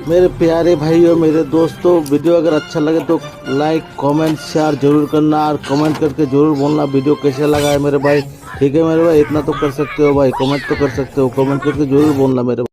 मेरे प्यारे भाइयों, मेरे दोस्तों, वीडियो अगर अच्छा लगे तो लाइक कमेंट शेयर जरूर करना और कमेंट करके जरूर बोलना वीडियो कैसे लगा है मेरे भाई। ठीक है मेरे भाई, इतना तो कर सकते हो भाई, कमेंट तो कर सकते हो, कमेंट करके जरूर बोलना मेरे भाई।